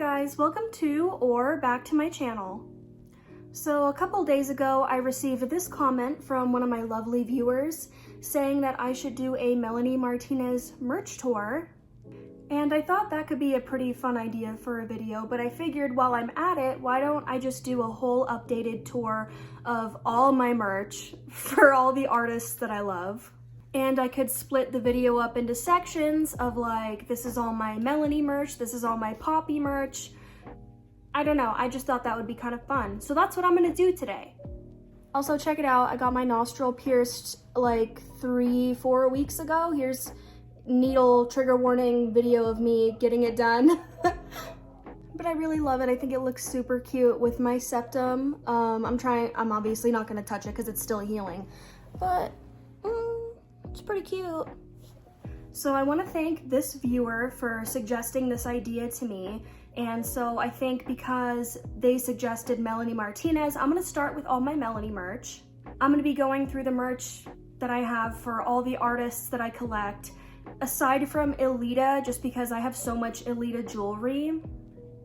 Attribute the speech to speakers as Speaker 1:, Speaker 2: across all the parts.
Speaker 1: guys, welcome to or back to my channel. So a couple days ago I received this comment from one of my lovely viewers saying that I should do a Melanie Martinez merch tour, and I thought that could be a pretty fun idea for a video, but I figured while I'm at it, why don't I just do a whole updated tour of all my merch for all the artists that I love. And I could split the video up into sections of like, this is all my Melanie merch, this is all my Poppy merch. I don't know, I just thought that would be kind of fun. So that's what I'm gonna do today. Also check it out, I got my nostril pierced like 3-4 weeks ago. Here's needle trigger warning video of me getting it done. But I really love it. I think it looks super cute with my septum. I'm obviously not gonna touch it because it's still healing, but it's pretty cute. So I want to thank this viewer for suggesting this idea to me. And so I think because they suggested Melanie Martinez, I'm going to start with all my Melanie merch. I'm going to be going through the merch that I have for all the artists that I collect, aside from Elita, just because I have so much Elita jewelry.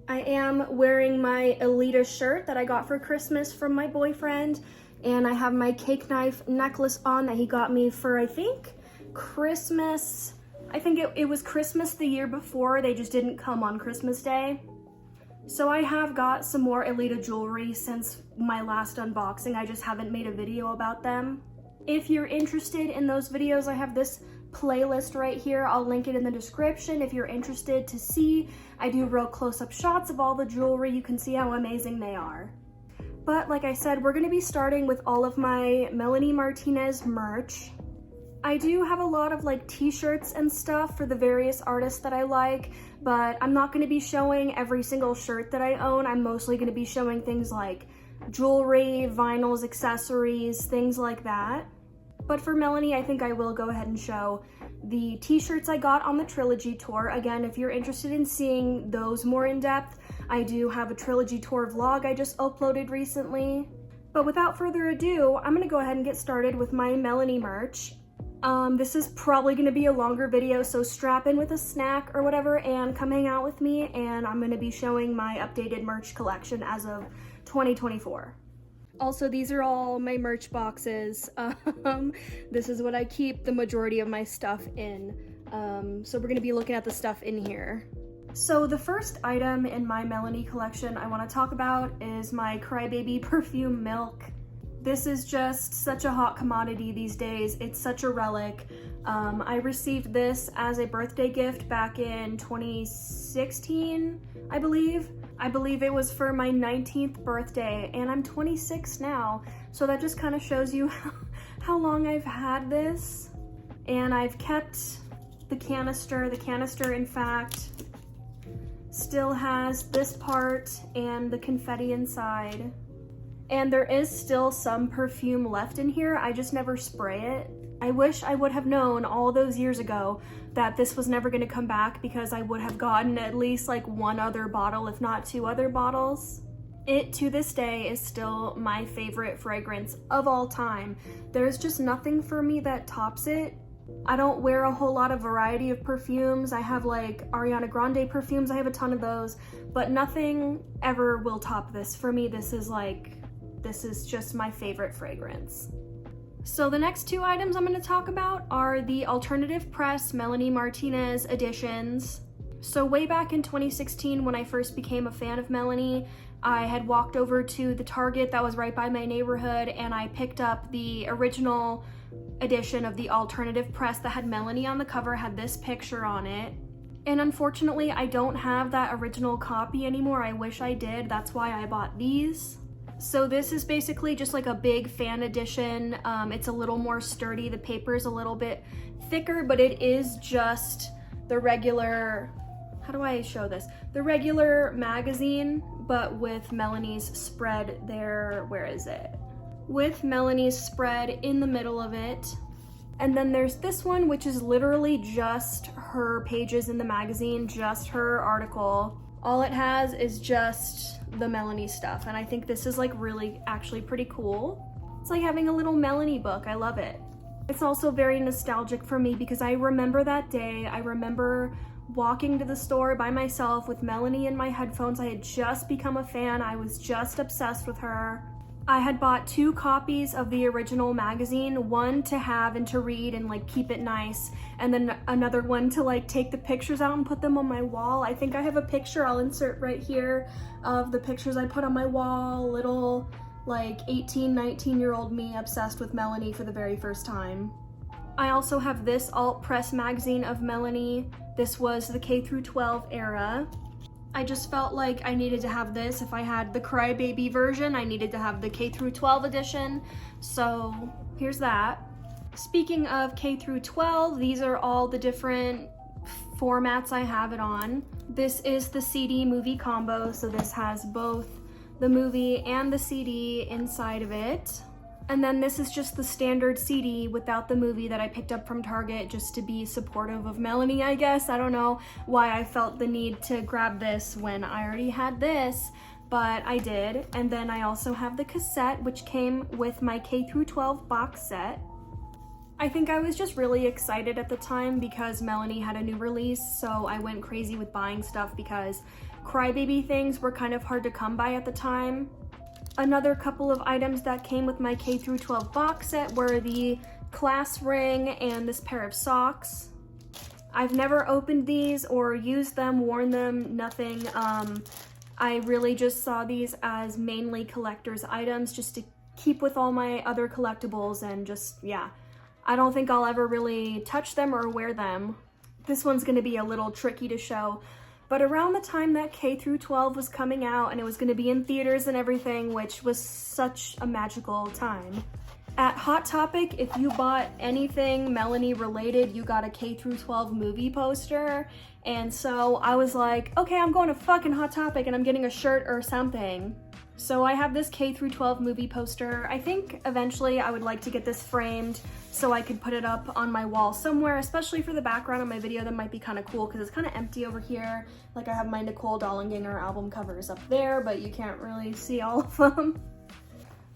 Speaker 1: I am wearing my Elita shirt that I got for Christmas from my boyfriend. And I have my cake knife necklace on that he got me for, I think, Christmas. I think it was Christmas the year before. They just didn't come on Christmas Day. So I have got some more Elita jewelry since my last unboxing. I just haven't made a video about them. If you're interested in those videos, I have this playlist right here. I'll link it in the description if you're interested to see. I do real close-up shots of all the jewelry. You can see how amazing they are. But like I said, we're gonna be starting with all of my Melanie Martinez merch. I do have a lot of like t-shirts and stuff for the various artists that I like, but I'm not gonna be showing every single shirt that I own. I'm mostly gonna be showing things like jewelry, vinyls, accessories, things like that. But for Melanie, I think I will go ahead and show the t-shirts I got on the Trilogy tour. Again, if you're interested in seeing those more in depth, I do have a Trilogy tour vlog I just uploaded recently. But without further ado, I'm gonna go ahead and get started with my Melanie merch. This is probably gonna be a longer video, so strap in with a snack or whatever and come hang out with me, and I'm gonna be showing my updated merch collection as of 2024. Also, these are all my merch boxes. This is what I keep the majority of my stuff in. So we're gonna be looking at the stuff in here. So the first item in my Melanie collection I want to talk about is my Crybaby perfume milk. This is just such a hot commodity these days. It's such a relic. I received this as a birthday gift back in 2016, I believe. I believe it was for my 19th birthday, and I'm 26 now. So that just kind of shows you how long I've had this. And I've kept the canister. The canister, in fact, still has this part and the confetti inside. And there is still some perfume left in here. I just never spray it. I wish I would have known all those years ago that this was never gonna come back, because I would have gotten at least like one other bottle, if not 2 other bottles. It, to this day, is still my favorite fragrance of all time. There's just nothing for me that tops it. I don't wear a whole lot of variety of perfumes. I have like Ariana Grande perfumes, I have a ton of those, but nothing ever will top this. For me, this is just my favorite fragrance. So the next 2 items I'm going to talk about are the Alternative Press Melanie Martinez editions. So way back in 2016, when I first became a fan of Melanie, I had walked over to the Target that was right by my neighborhood, and I picked up the original edition of the Alternative Press that had Melanie on the cover, had this picture on it. And unfortunately, I don't have that original copy anymore. I wish I did. That's why I bought these. So this is basically just like a big fan edition. It's a little more sturdy. The paper is a little bit thicker, but it is just the regular, how do I show this? The regular magazine, but with Melanie's spread there. Where is it? With Melanie's spread in the middle of it. And then there's this one, which is literally just her pages in the magazine, just her article. All it has is just the Melanie stuff, and I think this is like really actually pretty cool. It's like having a little Melanie book. I love it. It's also very nostalgic for me because I remember that day. I remember walking to the store by myself with Melanie in my headphones. I had just become a fan. I was just obsessed with her. I had bought 2 copies of the original magazine, one to have and to read and like keep it nice, and then another one to like take the pictures out and put them on my wall. I think I have a picture I'll insert right here of the pictures I put on my wall, little like 18, 19-year-old me obsessed with Melanie for the very first time. I also have this alt press magazine of Melanie. This was the K through 12 era. I just felt like I needed to have this. If I had the Crybaby version, I needed to have the K through 12 edition. So here's that. Speaking of K through 12, these are all the different formats I have it on. This is the CD movie combo, so this has both the movie and the CD inside of it. And then this is just the standard CD without the movie that I picked up from Target just to be supportive of Melanie, I guess. I don't know why I felt the need to grab this when I already had this, but I did. And then I also have the cassette, which came with my K through 12 box set. I think I was just really excited at the time because Melanie had a new release, so I went crazy with buying stuff because Crybaby things were kind of hard to come by at the time. Another couple of items that came with my K through 12 box set were the class ring and this pair of socks. I've never opened these or used them, worn them, nothing. I really just saw these as mainly collector's items just to keep with all my other collectibles and just, yeah. I don't think I'll ever really touch them or wear them. This one's gonna be a little tricky to show. But around the time that K through 12 was coming out and it was going to be in theaters and everything, which was such a magical time. At Hot Topic, if you bought anything Melanie related, you got a K through 12 movie poster. And so I was like, okay, I'm going to fucking Hot Topic and I'm getting a shirt or something. So I have this K through 12 movie poster. I think eventually I would like to get this framed so I could put it up on my wall somewhere, especially for the background of my video. That might be kind of cool because it's kind of empty over here. Like I have my Nicole Dollanganger album covers up there, but you can't really see all of them.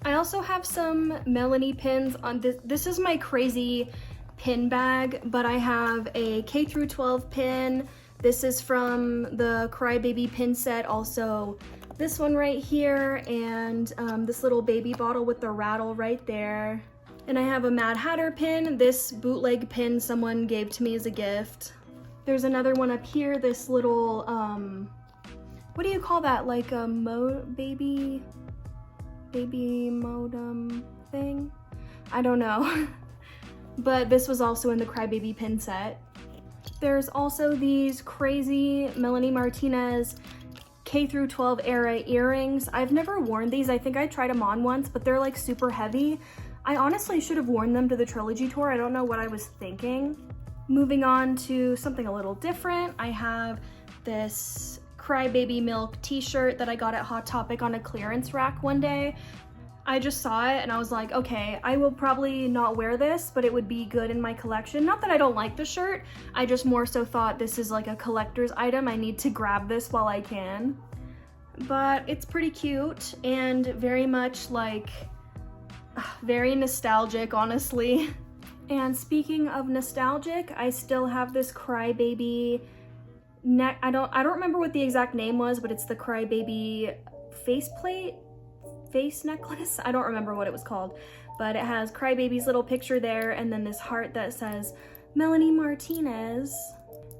Speaker 1: I also have some Melanie pins on this. This is my crazy pin bag, but I have a K through 12 pin. This is from the Crybaby pin set. Also, this one right here, and this little baby bottle with the rattle right there. And I have a Mad Hatter pin. This bootleg pin someone gave to me as a gift. There's another one up here, this little, what do you call that? Like a baby modem thing? I don't know. But this was also in the Crybaby pin set. There's also these crazy Melanie Martinez K through 12 era earrings. I've never worn these. I think I tried them on once, but they're like super heavy. I honestly should have worn them to the trilogy tour. I don't know what I was thinking. Moving on to something a little different, I have this Crybaby Milk t-shirt that I got at Hot Topic on a clearance rack one day. I just saw it and I was like, okay, I will probably not wear this, but it would be good in my collection. Not that I don't like the shirt, I just more so thought this is like a collector's item. I need to grab this while I can. But it's pretty cute and very much like, very nostalgic, honestly. And speaking of nostalgic, I still have this Crybaby neck. I don't remember what the exact name was, but it's the Crybaby face necklace. I don't remember what it was called, but it has Crybaby's little picture there and then this heart that says Melanie Martinez.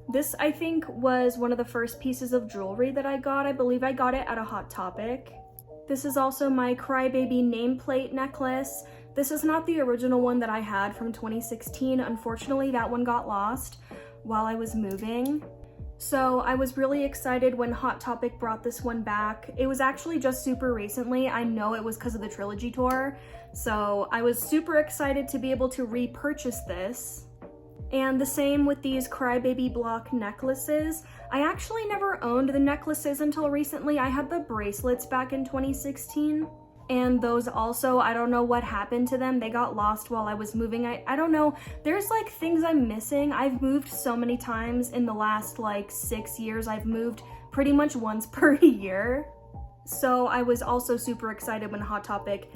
Speaker 1: This, I think, was one of the first pieces of jewelry that I got. I believe I got it at a Hot Topic. This is also my Crybaby nameplate necklace. This is not the original one that I had from 2016. Unfortunately, that one got lost while I was moving. So I was really excited when Hot Topic brought this one back. It was actually just super recently. I know it was because of the trilogy tour. So I was super excited to be able to repurchase this. And the same with these Crybaby block necklaces. I actually never owned the necklaces until recently. I had the bracelets back in 2016. And those also, I don't know what happened to them. They got lost while I was moving. I don't know. There's like things I'm missing. I've moved so many times in the last like 6 years. I've moved pretty much once per year. So I was also super excited when Hot Topic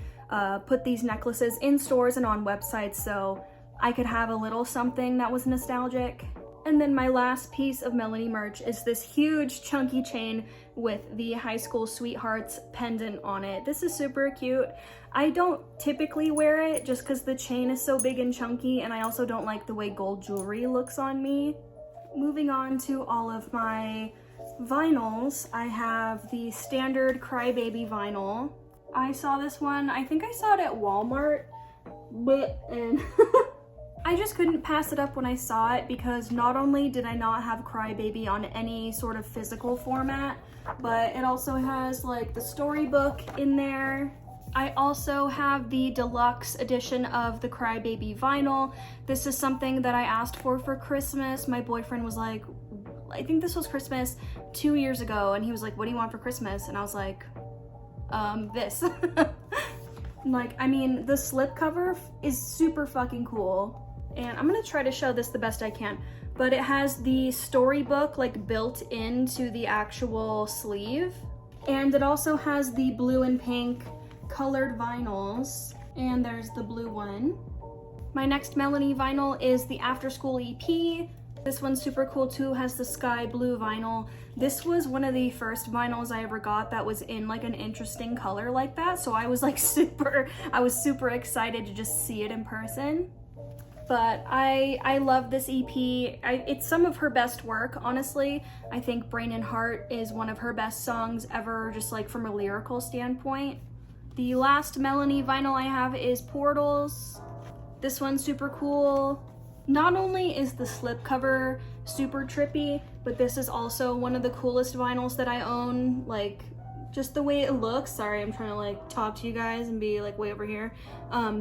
Speaker 1: put these necklaces in stores and on websites so I could have a little something that was nostalgic. And then my last piece of Melanie merch is this huge chunky chain with the high school sweethearts pendant on it. This is super cute. I don't typically wear it just because the chain is so big and chunky, and I also don't like the way gold jewelry looks on me. Moving on to all of my vinyls, I have the standard Crybaby vinyl. I saw this one, I think I saw it at Walmart, and I just couldn't pass it up when I saw it because not only did I not have Crybaby on any sort of physical format, but it also has like the storybook in there. I also have the deluxe edition of the Crybaby vinyl. This is something that I asked for Christmas. My boyfriend was like, I think this was Christmas 2 years ago, and he was like, what do you want for Christmas? And I was like, this. Like, I mean, the slipcover is super fucking cool. And I'm gonna try to show this the best I can, but it has the storybook like built into the actual sleeve. And it also has the blue and pink colored vinyls, and there's the blue one. My next Melanie vinyl is the After School EP. This one's super cool too, has the sky blue vinyl. This was one of the first vinyls I ever got that was in like an interesting color like that, so I was like I was super excited to just see it in person. But I love this EP. It's some of her best work, honestly. I think Brain and Heart is one of her best songs ever, just like from a lyrical standpoint. The last Melanie vinyl I have is Portals. This one's super cool. Not only is the slipcover super trippy, but this is also one of the coolest vinyls that I own. Like, just the way it looks. Sorry, I'm trying to like talk to you guys and be like way over here.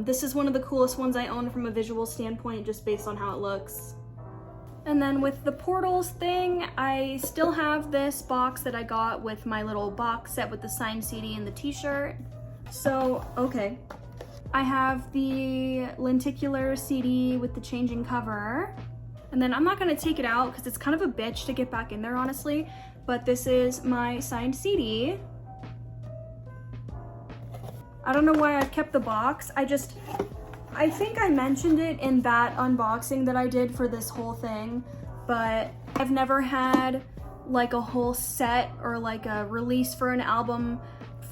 Speaker 1: This is one of the coolest ones I own from a visual standpoint, just based on how it looks. And then with the Portals thing, I still have this box that I got with my little box set with the signed CD and the t-shirt. So, okay. I have the lenticular CD with the changing cover. And then I'm not gonna take it out because it's kind of a bitch to get back in there, honestly. But this is my signed CD. I don't know why I've kept the box. I think I mentioned it in that unboxing that I did for this whole thing, but I've never had like a whole set or like a release for an album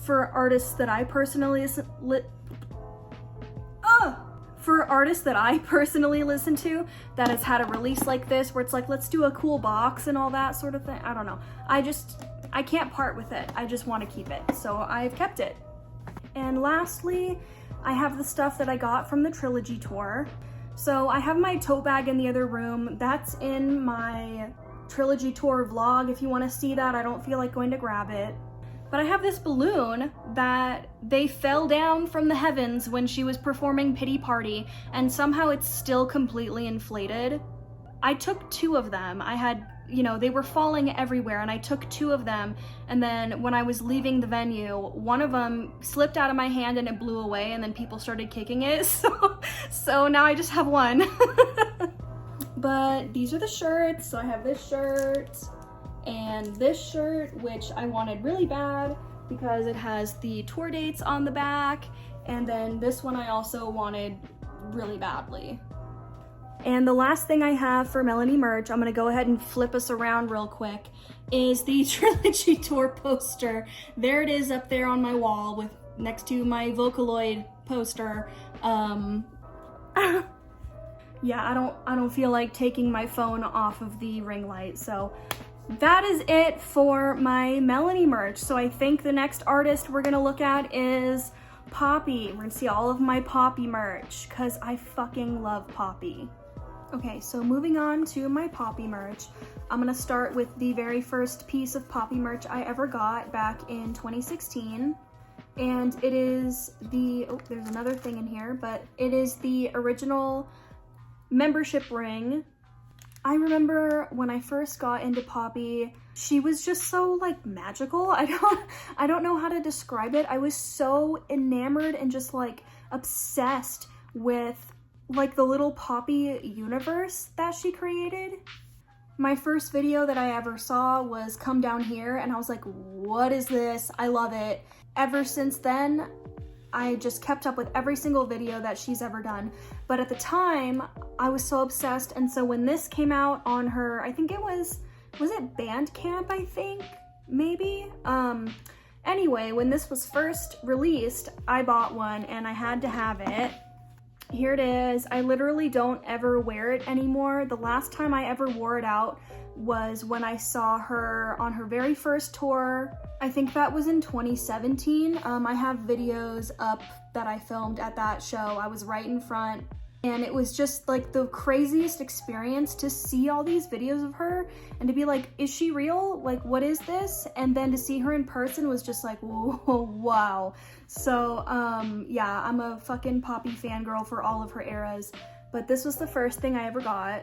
Speaker 1: for artists that I personally listen to that has had a release like this where it's like, let's do a cool box and all that sort of thing. I don't know. I can't part with it. I just want to keep it. So I've kept it. And lastly, I have the stuff that I got from the Trilogy tour. So I have my tote bag in the other room. That's in my Trilogy tour vlog. If you want to see that, I don't feel like going to grab it. But I have this balloon that they fell down from the heavens when she was performing Pity Party, and somehow it's still completely inflated. I took 2 of them. I had, you know, they were falling everywhere, and I took 2 of them, and then when I was leaving the venue, one of them slipped out of my hand and it blew away, and then people started kicking it, so now I just have 1. But these are the shirts. So I have this shirt and this shirt, which I wanted really bad because it has the tour dates on the back, and then this one I also wanted really badly. And the last thing I have for Melanie merch, I'm gonna go ahead and flip us around real quick, is the Trilogy tour poster. There it is up there on my wall with next to my Vocaloid poster. Yeah, I don't feel like taking my phone off of the ring light, so that is it for my Melanie merch. So I think the next artist we're gonna look at is Poppy. We're gonna see all of my Poppy merch because I fucking love Poppy. Okay, so moving on to my Poppy merch, I'm gonna start with the very first piece of Poppy merch I ever got back in 2016. And it is the, oh, there's another thing in here, but it is the original membership ring. I remember when I first got into Poppy, she was just so like magical. I don't know how to describe it. I was so enamored and just like obsessed with like the little Poppy universe that she created. My first video that I ever saw was Come Down Here, and I was like, what is this? I love it. Ever since then, I just kept up with every single video that she's ever done. But at the time, I was so obsessed, and so when this came out on her, I think it was it Bandcamp, I think? Maybe? Anyway, when this was first released, I bought one and I had to have it. Here it is. I literally don't ever wear it anymore. The last time I ever wore it out was when I saw her on her very first tour. I think that was in 2017. I have videos up that I filmed at that show. I was right in front, and it was just like the craziest experience to see all these videos of her and to be like, is she real? Like, what is this? And then to see her in person was just like, whoa, wow. So yeah, I'm a fucking Poppy fangirl for all of her eras, but this was the first thing I ever got.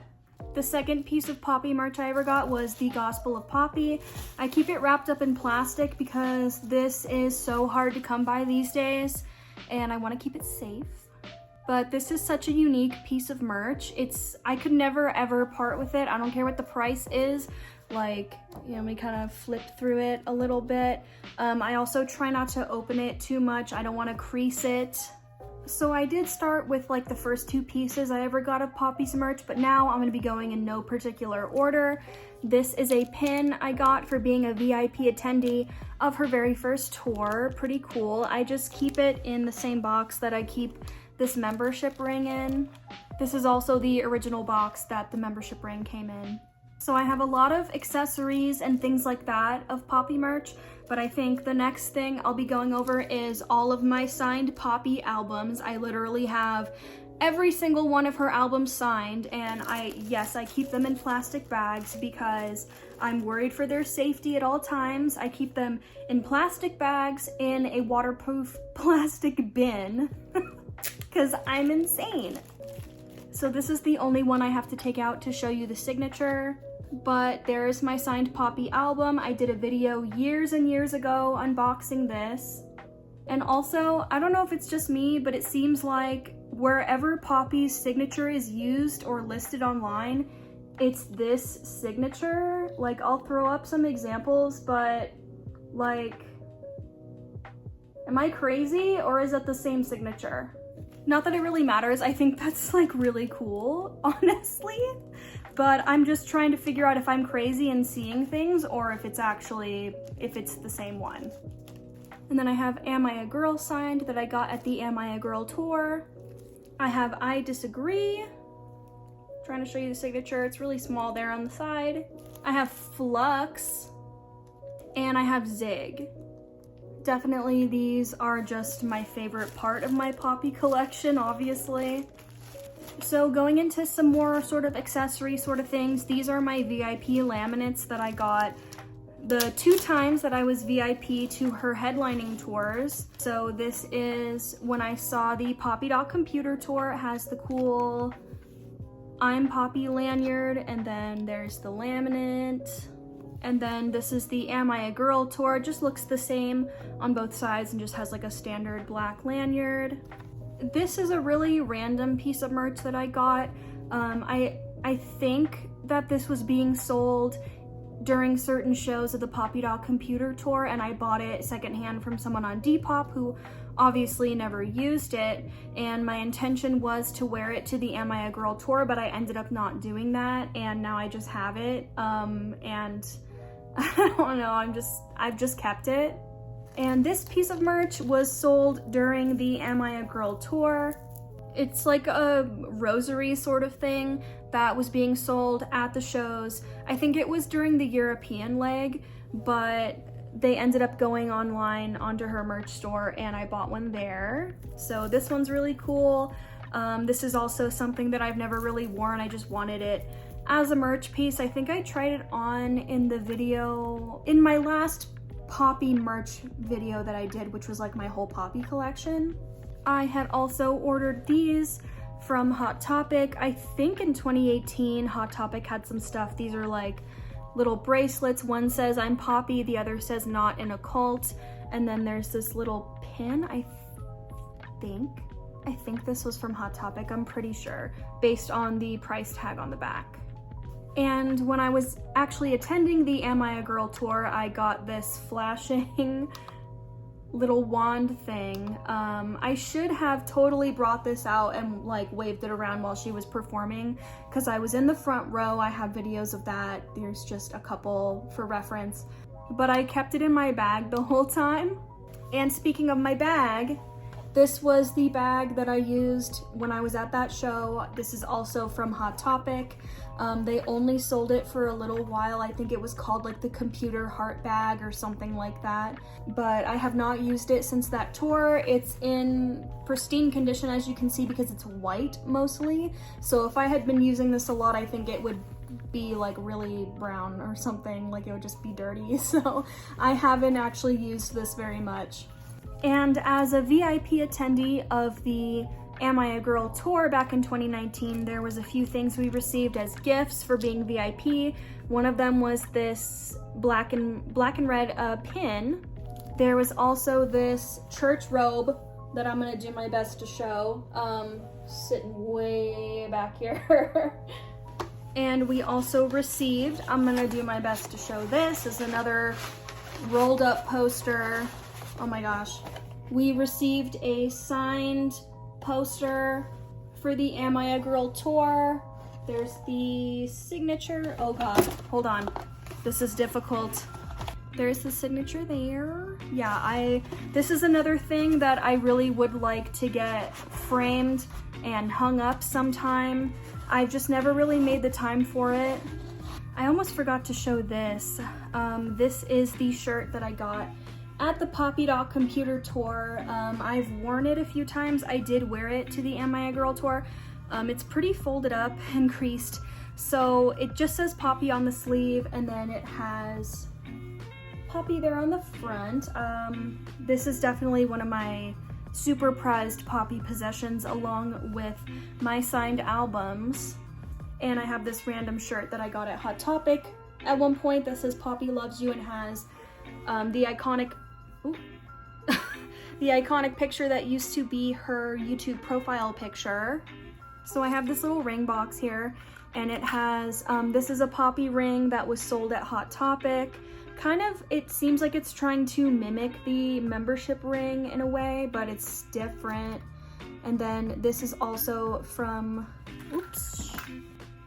Speaker 1: The second piece of Poppy merch I ever got was the Gospel of Poppy. I keep it wrapped up in plastic because this is so hard to come by these days, and I want to keep it safe. But this is such a unique piece of merch. I could never ever part with it. I don't care what the price is. Like, you know, let me kind of flip through it a little bit. I also try not to open it too much. I don't want to crease it. So I did start with like the first two pieces I ever got of Poppy's merch, but now I'm gonna be going in no particular order. This is a pin I got for being a VIP attendee of her very first tour. Pretty cool. I just keep it in the same box that I keep this membership ring in. This is also the original box that the membership ring came in. So I have a lot of accessories and things like that of Poppy merch, but I think the next thing I'll be going over is all of my signed Poppy albums. I literally have every single one of her albums signed, and yes, I keep them in plastic bags because I'm worried for their safety at all times. I keep them in plastic bags in a waterproof plastic bin because I'm insane. So this is the only one I have to take out to show you the signature. But there is my signed Poppy album. I did a video years and years ago unboxing this. And also, I don't know if it's just me, but it seems like wherever Poppy's signature is used or listed online, it's this signature. Like, I'll throw up some examples, but like, am I crazy or is it the same signature? Not that it really matters. I think that's like really cool, honestly. But I'm just trying to figure out if I'm crazy and seeing things or if it's the same one. And then I have Am I a Girl signed that I got at the Am I a Girl tour. I have I Disagree. Trying to show you the signature. It's really small there on the side. I have Flux. And I have Zig. Definitely these are just my favorite part of my Poppy collection, obviously. So going into some more sort of accessory sort of things, these are my VIP laminates that I got the 2 times that I was VIP to her headlining tours. So this is when I saw the Poppy Computer tour. It has the cool I'm Poppy lanyard, and then there's the laminate. And then this is the Am I a Girl tour. It just looks the same on both sides and just has like a standard black lanyard. This is a really random piece of merch that I got. I think that this was being sold during certain shows of the Poppy Computer tour, and I bought it secondhand from someone on Depop who obviously never used it, and my intention was to wear it to the Am I a Girl tour, but I ended up not doing that, and now I just have it, and I don't know, I've just kept it. And this piece of merch was sold during the Am I a Girl tour. It's like a rosary sort of thing that was being sold at the shows. I think it was during the European leg, but they ended up going online onto her merch store and I bought one there. So this one's really cool. This is also something that I've never really worn. I just wanted it as a merch piece. I think I tried it on in my last Poppy merch video that I did, which was like my whole Poppy collection. I had also ordered these from Hot Topic. I think in 2018, Hot Topic had some stuff. These are like little bracelets. One says I'm Poppy, the other says not in a cult. And then there's this little pin, I think this was from Hot Topic, I'm pretty sure, based on the price tag on the back. And when I was actually attending the Am I a Girl tour, I got this flashing little wand thing. I should have totally brought this out and like waved it around while she was performing, because I was in the front row. I have videos of that. There's just a couple for reference, but I kept it in my bag the whole time. And speaking of my bag, this was the bag that I used when I was at that show. This is also from Hot Topic. They only sold it for a little while. I think it was called like the computer heart bag or something like that. But I have not used it since that tour. It's in pristine condition, as you can see, because it's white mostly. So if I had been using this a lot, I think it would be like really brown or something, like it would just be dirty. So I haven't actually used this very much. And as a VIP attendee of the Am I a Girl tour back in 2019, there was a few things we received as gifts for being VIP. One of them was this black and red pin. There was also this church robe that I'm gonna do my best to show, sitting way back here. And we also received, I'm gonna do my best to show this, is another rolled up poster. Oh my gosh. We received a signed poster for the Am I a Girl tour. There's the signature. Oh God, hold on. This is difficult. There's the signature there. Yeah, this is another thing that I really would like to get framed and hung up sometime. I've just never really made the time for it. I almost forgot to show this. This is the shirt that I got at the Poppy Dot Computer Tour. I've worn it a few times. I did wear it to the Am I a Girl tour. It's pretty folded up and creased. So it just says Poppy on the sleeve, and then it has Poppy there on the front. This is definitely one of my super prized Poppy possessions, along with my signed albums. And I have this random shirt that I got at Hot Topic at one point that says Poppy loves you, and has the iconic the iconic picture that used to be her YouTube profile picture. So I have this little ring box here, and it has this is a Poppy ring that was sold at Hot Topic. Kind of, it seems like it's trying to mimic the membership ring in a way, but it's different. And then this is also from,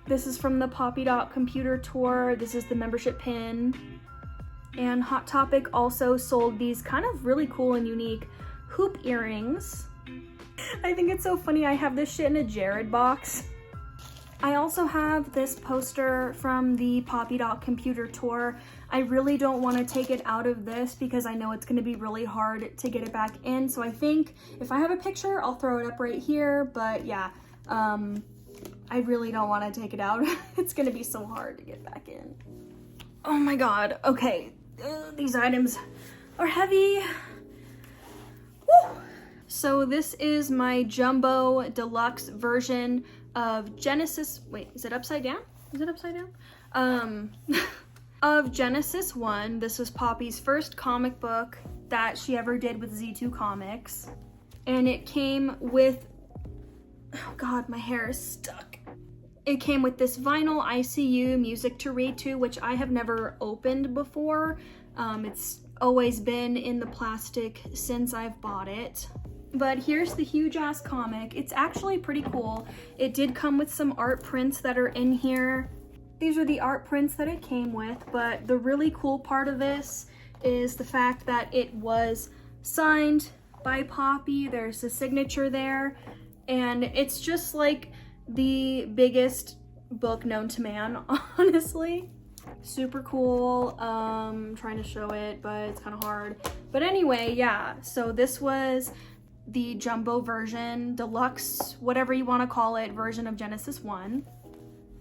Speaker 1: this is from the Poppy Dot Computer Tour. This is the membership pin. And Hot Topic also sold these kind of really cool and unique hoop earrings. I think it's so funny, I have this shit in a Jared box. I also have this poster from the Poppy Dot Computer Tour. I really don't want to take it out of this because I know it's going to be really hard to get it back in. So I think if I have a picture, I'll throw it up right here. But yeah, I really don't want to take it out. It's going to be so hard to get back in. Oh my God. Okay. These items are heavy. Woo. So this is my jumbo deluxe version of Genesis. Wait, is it upside down? Is it upside down? Of Genesis 1. This was Poppy's first comic book that she ever did with Z2 Comics. And it came with, oh God, my hair is stuck. It came with this vinyl ICU music to read to, which I have never opened before. It's always been in the plastic since I've bought it. But here's the huge ass comic. It's actually pretty cool. It did come with some art prints that are in here. These are the art prints that it came with, but the really cool part of this is the fact that it was signed by Poppy. There's a signature there, and it's just like the biggest book known to man, honestly. Super cool. I'm trying to show it, but it's kind of hard. But anyway, yeah, so this was the jumbo version, deluxe, whatever you want to call it, version of Genesis 1.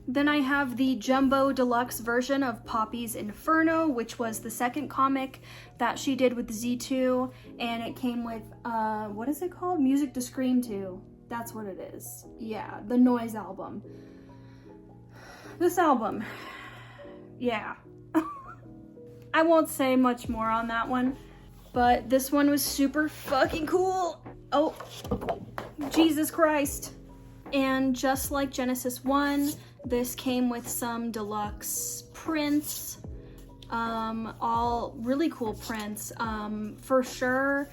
Speaker 1: Then I have the jumbo deluxe version of Poppy's Inferno, which was the second comic that she did with Z2, and it came with, what is it called? Music to Scream To. That's what it is. Yeah, the Noise album. This album, yeah. I won't say much more on that one, but this one was super fucking cool. Oh, Jesus Christ. And just like Genesis 1, this came with some deluxe prints. all really cool prints. For sure,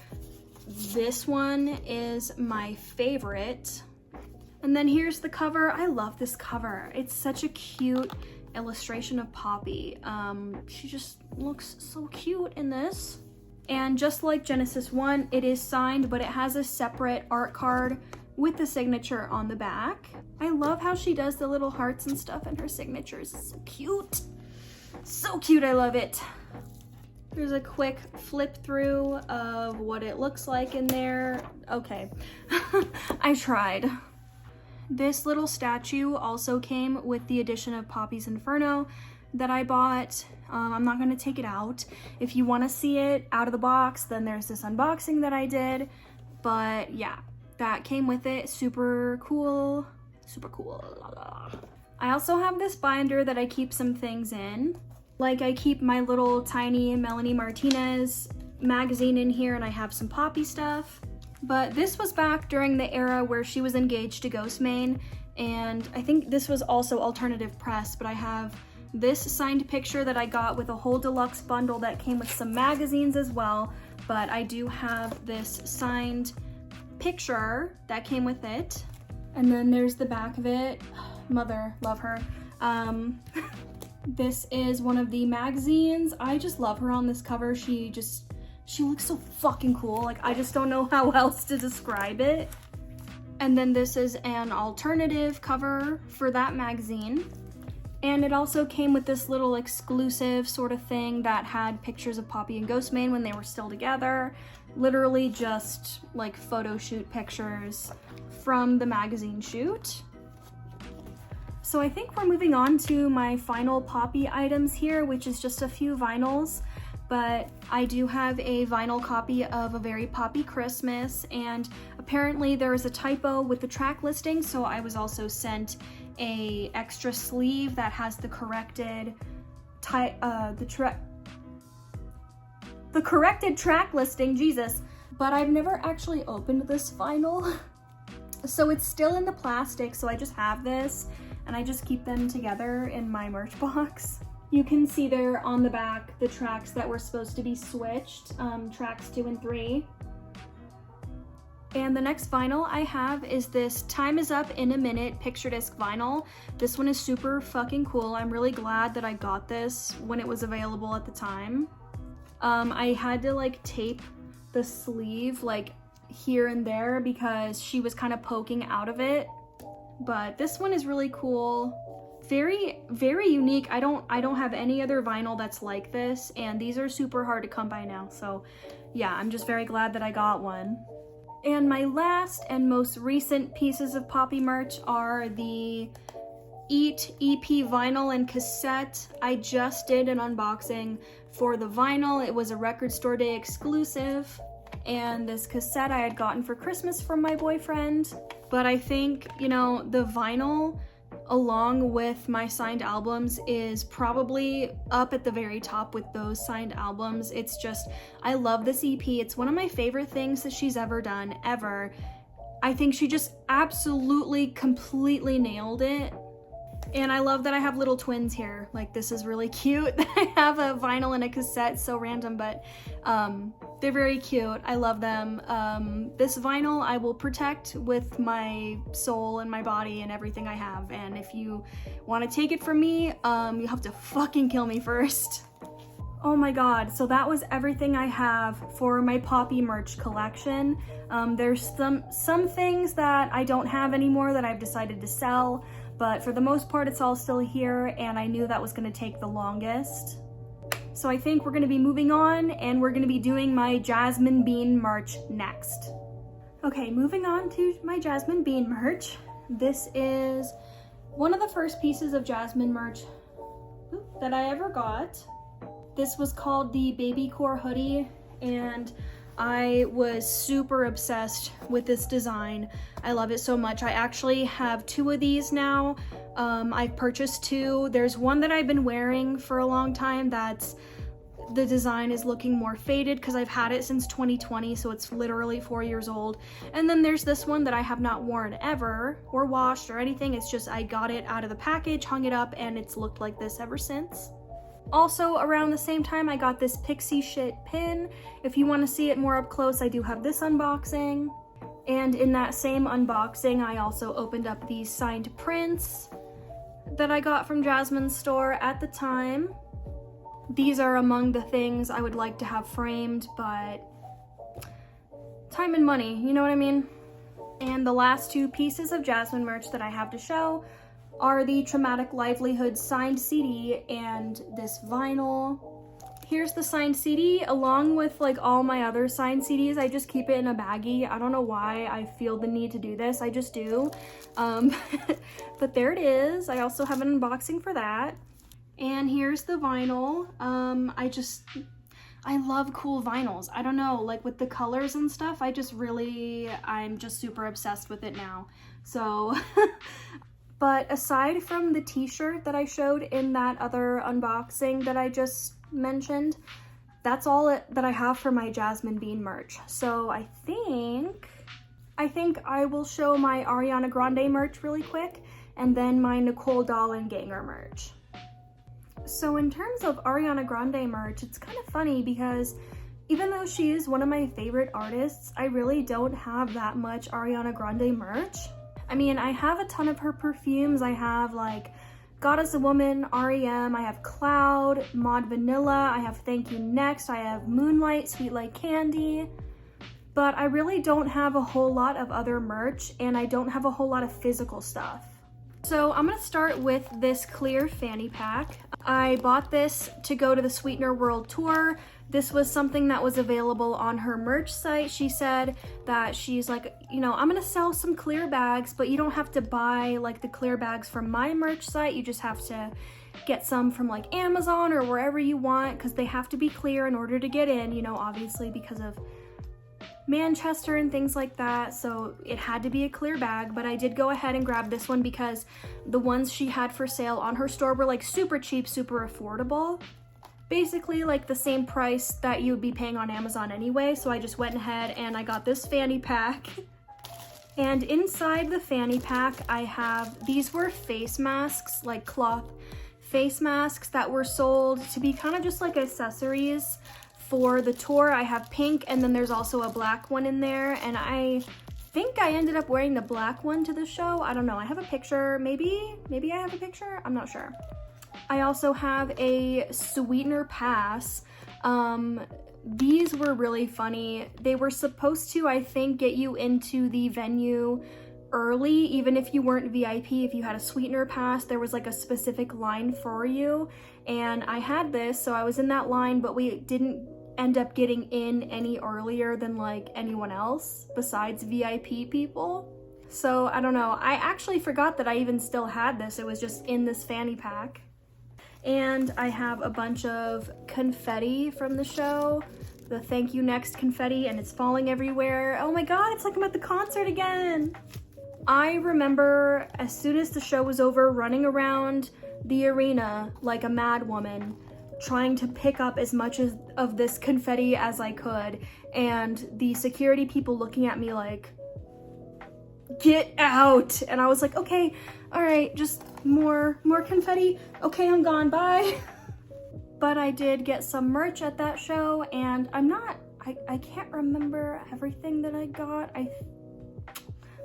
Speaker 1: this one is my favorite. And then here's the cover. I love this cover. It's such a cute illustration of Poppy. She just looks so cute in this. And just like Genesis 1, it is signed, but it has a separate art card with the signature on the back. I love how she does the little hearts and stuff in her signatures. It's so cute. So cute, I love it. There's a quick flip through of what it looks like in there. Okay, I tried. This little statue also came with the edition of Poppy's Inferno that I bought. I'm not gonna take it out. If you wanna see it out of the box, then there's this unboxing that I did. But yeah, that came with it. Super cool, super cool. I also have this binder that I keep some things in. Like I keep my little tiny Melanie Martinez magazine in here, and I have some Poppy stuff. But this was back during the era where she was engaged to Jazmin, and I think this was also alternative press, but I have this signed picture that I got with a whole deluxe bundle that came with some magazines as well, but I do have this signed picture that came with it. And then there's the back of it. Mother, love her. This is one of the magazines. I just love her on this cover. She looks so fucking cool. Like, I just don't know how else to describe it. And then this is an alternative cover for that magazine. And it also came with this little exclusive sort of thing that had pictures of Poppy and Jazmin when they were still together. Literally just like photo shoot pictures from the magazine shoot. So I think we're moving on to my final Poppy items here, which is just a few vinyls. But I do have a vinyl copy of A Very Poppy Christmas, and apparently there is a typo with the track listing, so I was also sent a extra sleeve that has the corrected corrected track listing, Jesus. But I've never actually opened this vinyl. So it's still in the plastic, so I just have this and I just keep them together in my merch box. You can see there on the back the tracks that were supposed to be switched, tracks 2 and 3. And the next vinyl I have is this Time Is Up in a Minute picture disc vinyl. This one is super fucking cool. I'm really glad that I got this when it was available at the time. I had to like tape the sleeve like here and there because she was kind of poking out of it. But this one is really cool. Very, very unique. I don't have any other vinyl that's like this, and these are super hard to come by now. So yeah, I'm just very glad that I got one. And my last and most recent pieces of Poppy merch are the Eat EP vinyl and cassette. I just did an unboxing for the vinyl. It was a Record Store Day exclusive. And this cassette I had gotten for Christmas from my boyfriend. But I think, you know, the vinyl along with my signed albums is probably up at the very top with those signed albums. It's just, I love this EP. It's one of my favorite things that she's ever done, ever. I think she just absolutely, completely nailed it. And I love that I have little twins here. Like, this is really cute. I have a vinyl and a cassette, so random, but they're very cute. I love them. This vinyl I will protect with my soul and my body and everything I have. And if you want to take it from me, you have to fucking kill me first. Oh my god, so that was everything I have for my Poppy merch collection. There's some things that I don't have anymore that I've decided to sell, but for the most part it's all still here, and I knew that was going to take the longest. So I think we're going to be moving on, and we're going to be doing my Jazmin Bean merch next. Okay, moving on to my Jazmin Bean merch. This is one of the first pieces of Jazmin merch that I ever got. This was called the Baby Core hoodie, and I was super obsessed with this design. I love it so much. I actually have 2 of these now. I've purchased 2. There's one that I've been wearing for a long time that's, the design is looking more faded because I've had it since 2020, so it's literally 4 years old. And then there's this one that I have not worn ever or washed or anything. It's just I got it out of the package, hung it up, and it's looked like this ever since. Also, around the same time, I got this Pixie Shit pin. If you want to see it more up close, I do have this unboxing. And in that same unboxing, I also opened up these signed prints that I got from Jazmin's store at the time. These are among the things I would like to have framed, but time and money, you know what I mean? And the last two pieces of Jazmin merch that I have to show are the Traumatic Livelihood signed CD and this vinyl. Here's the signed CD along with like all my other signed CDs. I just keep it in a baggie. I don't know why I feel the need to do this. I just do. But there it is. I also have an unboxing for that. And here's the vinyl. I love cool vinyls. I don't know, like with the colors and stuff, I'm just super obsessed with it now. So, but aside from the t-shirt that I showed in that other unboxing that I just mentioned, that's all that I have for my Jazmin Bean merch. So I think I will show my Ariana Grande merch really quick and then my Nicole Dollanganger merch. So in terms of Ariana Grande merch, it's kind of funny because even though she is one of my favorite artists, I really don't have that much Ariana Grande merch. I mean, I have a ton of her perfumes. I have like God Is a Woman, R.E.M., I have Cloud, Maud Vanilla, I have Thank You Next, I have Moonlight, Sweet Like Candy, but I really don't have a whole lot of other merch and I don't have a whole lot of physical stuff. So I'm gonna start with this clear fanny pack. I bought this to go to the Sweetener World Tour. This was something that was available on her merch site. She said that she's like, you know, I'm gonna sell some clear bags, but you don't have to buy like the clear bags from my merch site. You just have to get some from like Amazon or wherever you want because they have to be clear in order to get in, you know, obviously because of Manchester and things like that, so it had to be a clear bag. But I did go ahead and grab this one because the ones she had for sale on her store were like super cheap, super affordable, basically like the same price that you would be paying on Amazon anyway. So I just went ahead and I got this fanny pack. And inside the fanny pack I have, these were face masks, like cloth face masks that were sold to be kind of just like accessories for the tour. I have pink and then there's also a black one in there, and I think I ended up wearing the black one to the show. I don't know, I have a picture, maybe I have a picture, I'm not sure. I also have a Sweetener pass. These were really funny. They were supposed to, I think, get you into the venue early, even if you weren't VIP. If you had a Sweetener pass, there was like a specific line for you, and I had this, so I was in that line, but we didn't end up getting in any earlier than like anyone else besides VIP people. So I don't know, I actually forgot that I even still had this. It was just in this fanny pack. And I have a bunch of confetti from the show, the Thank You Next confetti, and it's falling everywhere. Oh my god, it's like I'm at the concert again. I remember as soon as the show was over running around the arena like a mad woman, trying to pick up as much of this confetti as I could, and the security people looking at me like, get out. And I was like, okay, all right, just more confetti. Okay, I'm gone, bye. But I did get some merch at that show, and I can't remember everything that I got.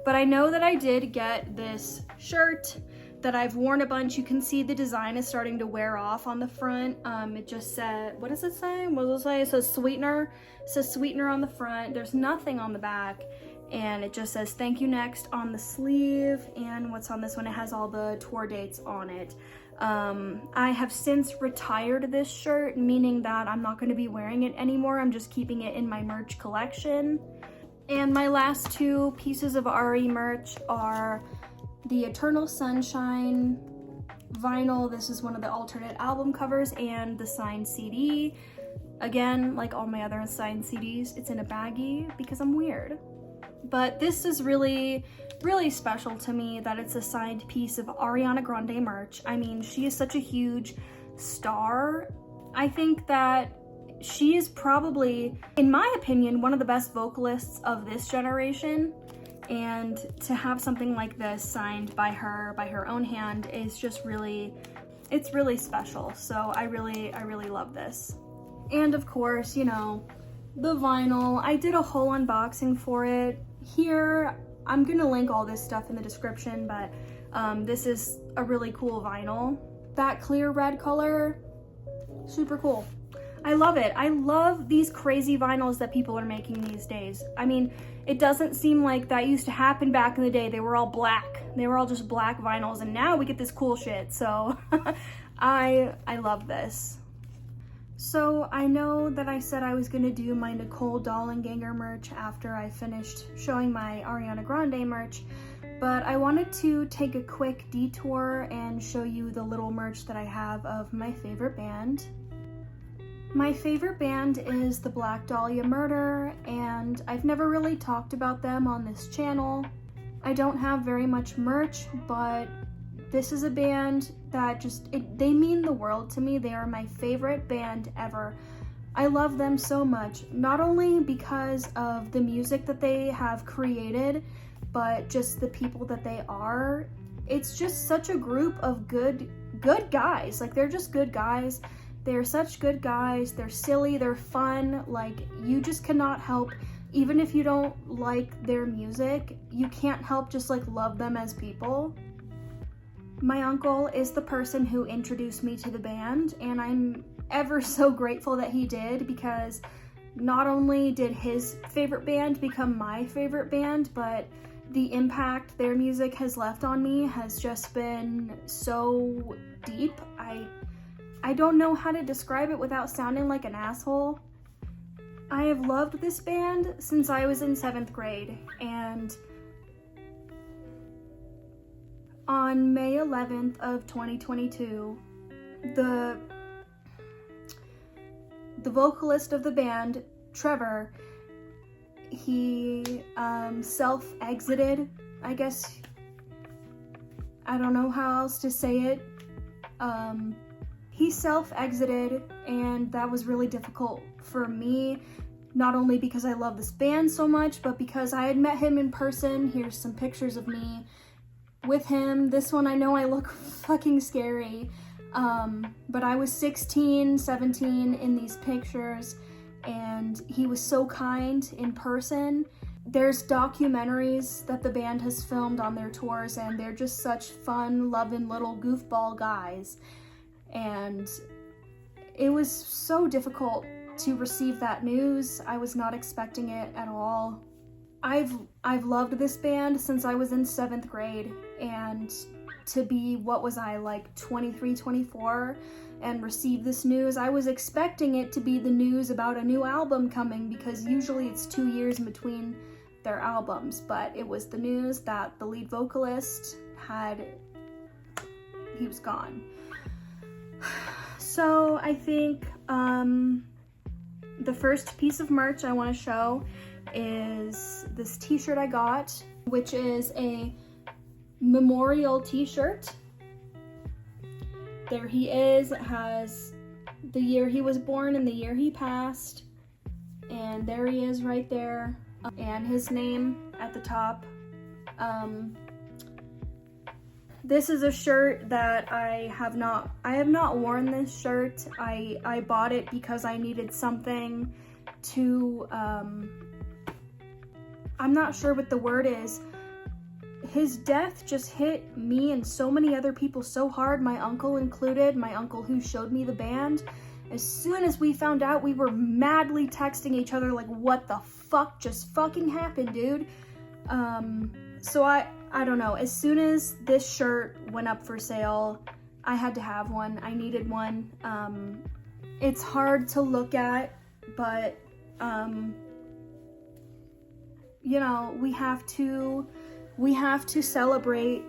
Speaker 1: But I know that I did get this shirt that I've worn a bunch. You can see the design is starting to wear off on the front. It just said, what does it say? What does it say? It says Sweetener. It says Sweetener on the front. There's nothing on the back. And it just says Thank You Next on the sleeve. And what's on this one? It has all the tour dates on it. I have since retired this shirt, meaning that I'm not going to be wearing it anymore. I'm just keeping it in my merch collection. And my last two pieces of RE merch are the Eternal Sunshine vinyl. This is one of the alternate album covers, and the signed CD. Again, like all my other signed CDs, it's in a baggie because I'm weird. But this is really, really special to me that it's a signed piece of Ariana Grande merch. I mean, she is such a huge star. I think that she is probably, in my opinion, one of the best vocalists of this generation. And to have something like this signed by her own hand is just really, it's really special. So I really love this. And of course, you know, the vinyl. I did a whole unboxing for it. Here, I'm gonna link all this stuff in the description, but this is a really cool vinyl. That clear red color, super cool. I love it. I love these crazy vinyls that people are making these days. I mean, it doesn't seem like that used to happen back in the day. They were all black. They were all just black vinyls, and now we get this cool shit. So I love this. So I know that I said I was gonna do my Nicole Dollanganger merch after I finished showing my Ariana Grande merch, but I wanted to take a quick detour and show you the little merch that I have of my favorite band. My favorite band is the Black Dahlia Murder, and I've never really talked about them on this channel. I don't have very much merch, but this is a band that they mean the world to me. They are my favorite band ever. I love them so much, not only because of the music that they have created, but just the people that they are. It's just such a group of good guys. Like, they're just good guys. They're such good guys. They're silly, they're fun. Like, you just cannot help, even if you don't like their music, you can't help just like love them as people. My uncle is the person who introduced me to the band, and I'm ever so grateful that he did, because not only did his favorite band become my favorite band, but the impact their music has left on me has just been so deep. I don't know how to describe it without sounding like an asshole. I have loved this band since I was in 7th grade, and on May 11th of 2022, the vocalist of the band, Trevor, he self-exited, I guess. I don't know how else to say it. He self-exited, and that was really difficult for me, not only because I love this band so much, but because I had met him in person. Here's some pictures of me with him. This one, I know I look fucking scary, but I was 16, 17 in these pictures, and he was so kind in person. There's documentaries that the band has filmed on their tours, and they're just such fun, loving little goofball guys. And it was so difficult to receive that news. I was not expecting it at all. I've loved this band since I was in 7th grade, and to be, what was I, like 23, 24, and receive this news, I was expecting it to be the news about a new album coming, because usually it's 2 years in between their albums, but it was the news that the lead vocalist he was gone. So I think the first piece of merch I want to show is this t-shirt I got, which is a memorial t-shirt. There he is. It has the year he was born and the year he passed, and there he is right there, and his name at the top. This is a shirt that I have not worn this shirt. I bought it because I needed something to, I'm not sure what the word is. His death just hit me and so many other people so hard, my uncle included, my uncle who showed me the band. As soon as we found out, we were madly texting each other like, what the fuck just fucking happened, dude? So I don't know, as soon as this shirt went up for sale, I had to have one. I needed one. It's hard to look at, but you know, we have to celebrate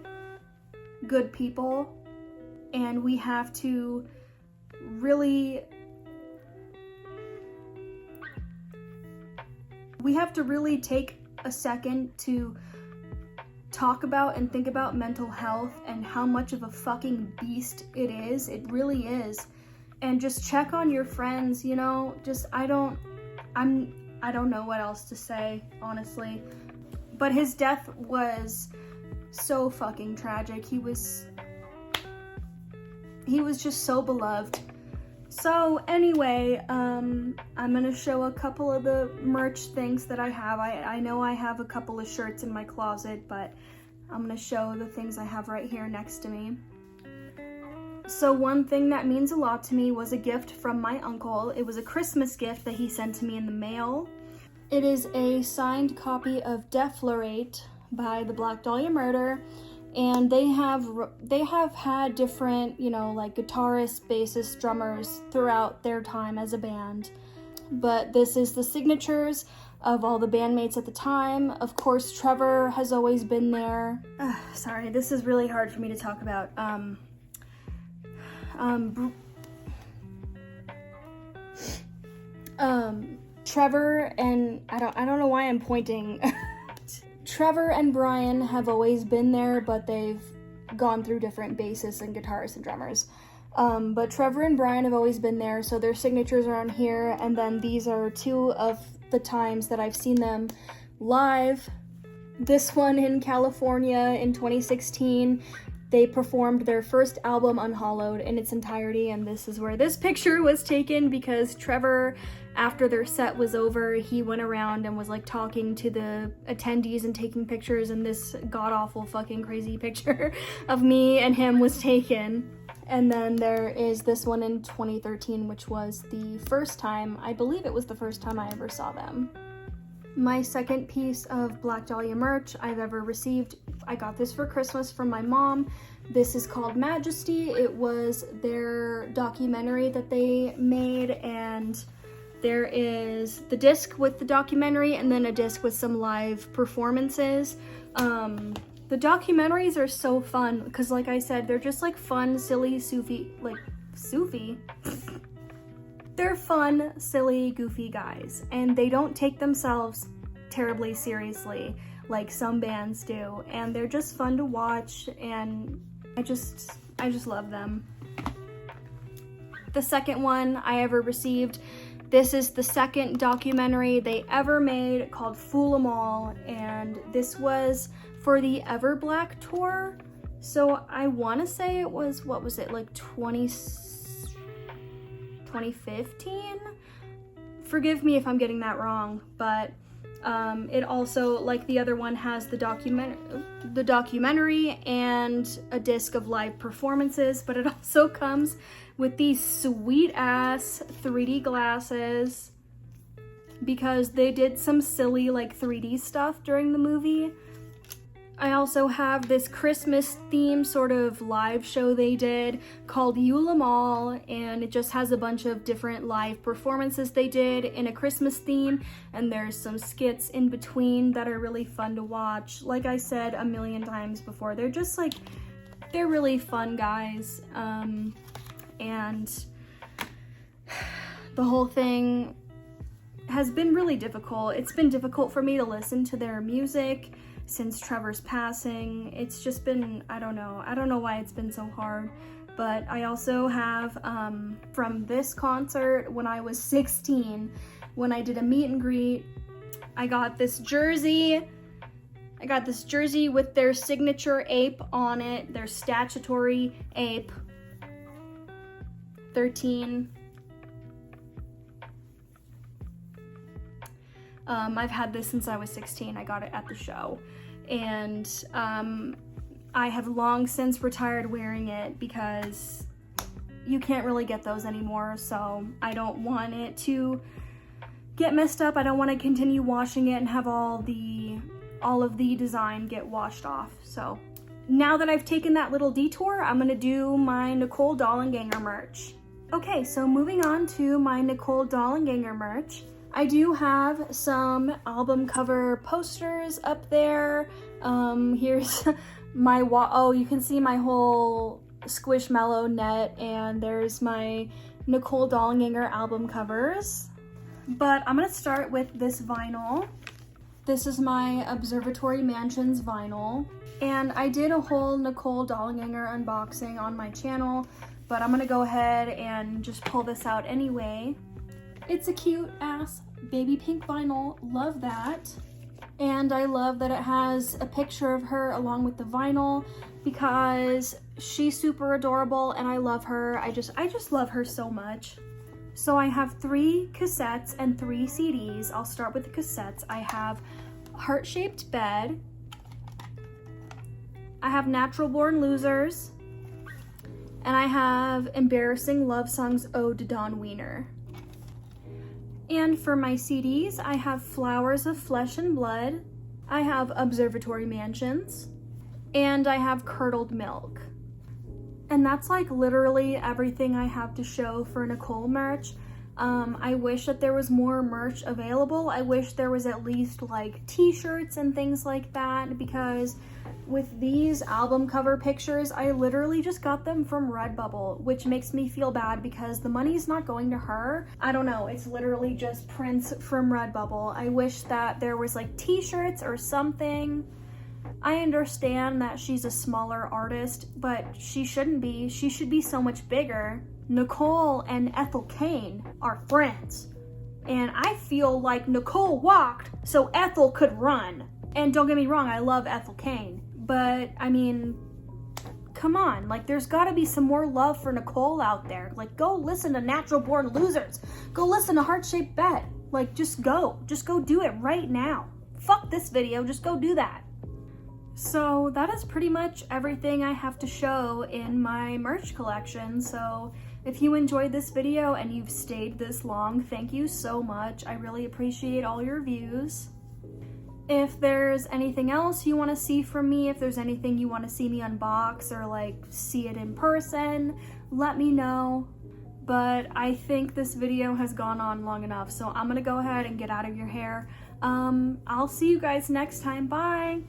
Speaker 1: good people, and we have to really take a second to talk about and think about mental health and how much of a fucking beast it is. It really is. And just check on your friends, you know, I don't know what else to say, honestly. But his death was so fucking tragic. he was just so beloved. So anyway, I'm gonna show a couple of the merch things that I have. I know I have a couple of shirts in my closet, but I'm gonna show the things I have right here next to me. So one thing that means a lot to me was a gift from my uncle. It was a Christmas gift that he sent to me in the mail. It is a signed copy of Deflorate by the Black Dahlia Murder. And they have had different, you know, like guitarists, bassists, drummers throughout their time as a band. But this is the signatures of all the bandmates at the time. Of course, Trevor has always been there. Sorry, this is really hard for me to talk about. Trevor and I don't know why I'm pointing. Trevor and Brian have always been there, but they've gone through different bassists and guitarists and drummers. But Trevor and Brian have always been there, so their signatures are on here, and then these are two of the times that I've seen them live. This one in California in 2016. They performed their first album, Unhollowed, in its entirety, and this is where this picture was taken because Trevor, after their set was over, he went around and was like talking to the attendees and taking pictures, and this god-awful fucking crazy picture of me and him was taken. And then there is this one in 2013, which was the first time, I believe it was the first time I ever saw them. My second piece of Black Dahlia merch I've ever received, I got this for Christmas from my mom. This is called Majesty. It was their documentary that they made, and there is the disc with the documentary and then a disc with some live performances. The documentaries are so fun because, like I said, they're just like fun, silly, Sufi? They're fun, silly, goofy guys, and they don't take themselves terribly seriously like some bands do, and they're just fun to watch, and I just love them. The second one I ever received, this is the second documentary they ever made called Fool 'Em All, and this was for the Ever Black tour. So I want to say it was, what was it, like 2015? Forgive me if I'm getting that wrong, but it also, like the other one, has the documentary and a disc of live performances, but it also comes with these sweet ass 3D glasses because they did some silly like 3D stuff during the movie. I also have this Christmas theme sort of live show they did called Yule 'Em All, and it just has a bunch of different live performances they did in a Christmas theme, and there's some skits in between that are really fun to watch. Like I said a million times before, they're just like, they're really fun guys, and the whole thing has been really difficult. It's been difficult for me to listen to their music since Trevor's passing. It's just been, I don't know why it's been so hard. But I also have, from this concert when I was 16, when I did a meet and greet, I got this jersey. I got this jersey with their signature ape on it, their statutory ape, 13. I've had this since I was 16. I got it at the show, and I have long since retired wearing it because you can't really get those anymore, so I don't want it to get messed up. I don't want to continue washing it and have all of the design get washed off. So now that I've taken that little detour, I'm gonna do my Nicole Dollanganger merch. Okay, so moving on to my Nicole Dollanganger merch. I do have some album cover posters up there. Here's my you can see my whole Squishmallow net, and there's my Nicole Dollanganger album covers. But I'm gonna start with this vinyl. This is my Observatory Mansions vinyl, and I did a whole Nicole Dollanganger unboxing on my channel, but I'm gonna go ahead and just pull this out anyway. It's a cute ass baby pink vinyl, love that. And I love that it has a picture of her along with the vinyl because she's super adorable and I love her. I just love her so much. So I have 3 cassettes and 3 CDs. I'll start with the cassettes. I have Heart-Shaped Bed. I have Natural Born Losers. And I have Embarrassing Love Songs Ode to Dawn Wiener. And for my CDs, I have Flowers of Flesh and Blood, I have Observatory Mansions, and I have Curdled Milk. And that's like literally everything I have to show for Nicole merch. I wish that there was more merch available. I wish there was at least like t-shirts and things like that, because with these album cover pictures, I literally just got them from Redbubble, which makes me feel bad because the money's not going to her. I don't know, it's literally just prints from Redbubble. I wish that there was like t-shirts or something. I understand that she's a smaller artist, but she shouldn't be. She should be so much bigger. Nicole and Ethel Cain are friends. And I feel like Nicole walked so Ethel could run. And don't get me wrong, I love Ethel Cain. But, I mean, come on. Like, there's gotta be some more love for Nicole out there. Like, go listen to Natural Born Losers. Go listen to Heart-Shaped Bed. Like, just go. Just go do it right now. Fuck this video, just go do that. So that is pretty much everything I have to show in my merch collection. So if you enjoyed this video and you've stayed this long, thank you so much. I really appreciate all your views. If there's anything else you want to see from me, if there's anything you want to see me unbox or like see it in person, let me know. But I think this video has gone on long enough, so I'm gonna go ahead and get out of your hair. I'll see you guys next time. Bye!